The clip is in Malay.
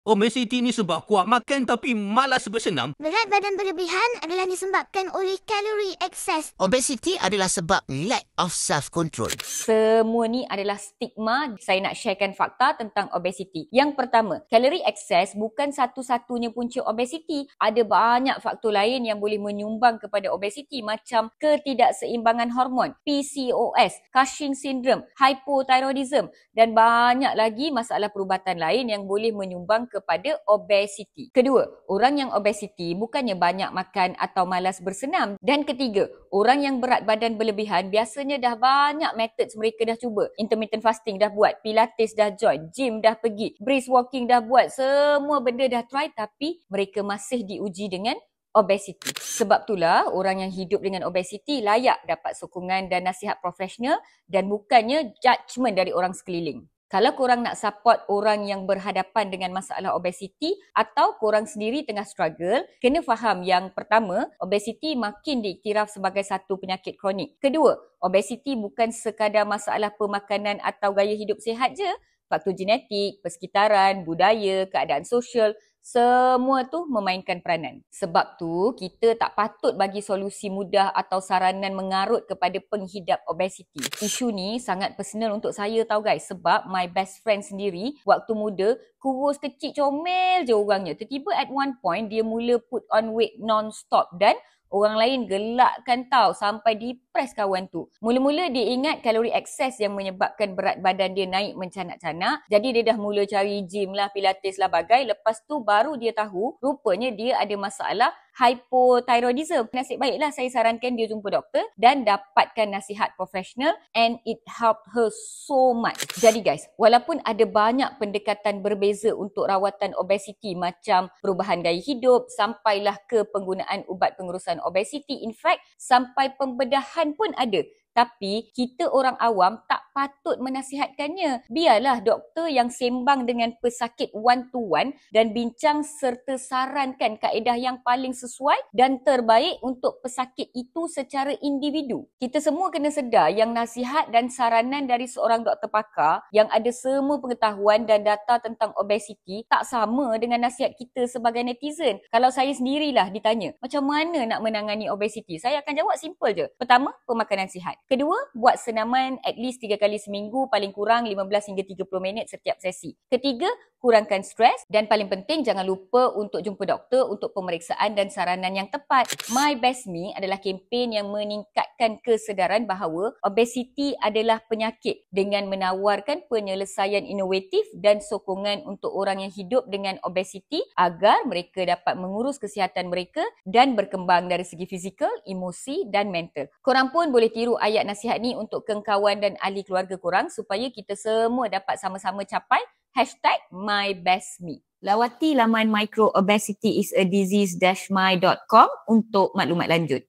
Obesiti ni sebab kuat makan tapi malas bersenam. Berat badan berlebihan adalah disebabkan oleh kalori ekses. Obesity adalah sebab lack of self-control. Semua ni adalah stigma. Saya nak sharekan fakta tentang obesiti. Yang pertama, kalori ekses bukan satu-satunya punca obesiti. Ada banyak faktor lain yang boleh menyumbang kepada obesiti macam ketidakseimbangan hormon, PCOS, Cushing syndrome, hypothyroidism dan banyak lagi masalah perubatan lain yang boleh menyumbang kepada obesiti. Kedua, orang yang obesiti bukannya banyak makan atau malas bersenam. Dan ketiga, orang yang berat badan berlebihan biasanya dah banyak methods mereka dah cuba. Intermittent fasting dah buat, pilates dah join, gym dah pergi, brisk walking dah buat, semua benda dah try tapi mereka masih diuji dengan obesiti. Sebab itulah orang yang hidup dengan obesiti layak dapat sokongan dan nasihat profesional dan bukannya judgement dari orang sekeliling. Kalau korang nak support orang yang berhadapan dengan masalah obesiti atau korang sendiri tengah struggle, kena faham yang pertama, obesiti makin diiktiraf sebagai satu penyakit kronik. Kedua, obesiti bukan sekadar masalah pemakanan atau gaya hidup sihat je. Faktor genetik, persekitaran, budaya, keadaan sosial, semua tu memainkan peranan. Sebab tu, kita tak patut bagi solusi mudah atau saranan mengarut kepada penghidap obesiti. Isu ni sangat personal untuk saya tau guys. Sebab my best friend sendiri, waktu muda, kurus kecil comel je orangnya. Tiba-tiba at one point, dia mula put on weight non-stop dan orang lain gelakkan tau sampai depres kawan tu. Mula-mula dia ingat kalori ekses yang menyebabkan berat badan dia naik mencanak-canak. Jadi dia dah mula cari gym lah, pilates lah bagai. Lepas tu baru dia tahu rupanya dia ada masalah hypothyroidism. Nasib baiklah saya sarankan dia jumpa doktor dan dapatkan nasihat profesional and it helped her so much. Jadi guys, walaupun ada banyak pendekatan berbeza untuk rawatan obesiti macam perubahan gaya hidup sampailah ke penggunaan ubat pengurusan obesiti, in fact sampai pembedahan pun ada. Tapi kita orang awam tak patut menasihatkannya. Biarlah doktor yang sembang dengan pesakit one to one dan bincang serta sarankan kaedah yang paling sesuai dan terbaik untuk pesakit itu secara individu. Kita semua kena sedar yang nasihat dan saranan dari seorang doktor pakar yang ada semua pengetahuan dan data tentang obesiti tak sama dengan nasihat kita sebagai netizen. Kalau saya sendirilah ditanya, macam mana nak menangani obesiti? Saya akan jawab simple je. Pertama, pemakanan sihat. Kedua, buat senaman at least 3 kali seminggu, paling kurang 15 hingga 30 minit setiap sesi. Ketiga, kurangkan stres dan paling penting jangan lupa untuk jumpa doktor untuk pemeriksaan dan saranan yang tepat. My Best Me adalah kempen yang meningkatkan kesedaran bahawa obesiti adalah penyakit dengan menawarkan penyelesaian inovatif dan sokongan untuk orang yang hidup dengan obesiti agar mereka dapat mengurus kesihatan mereka dan berkembang dari segi fizikal, emosi dan mental. Korang pun boleh tiru ayat nasihat ni untuk kawan dan ahli keluarga korang supaya kita semua dapat sama-sama capai #MyBestMe. Lawati laman microobesity is a disease-my.com untuk maklumat lanjut.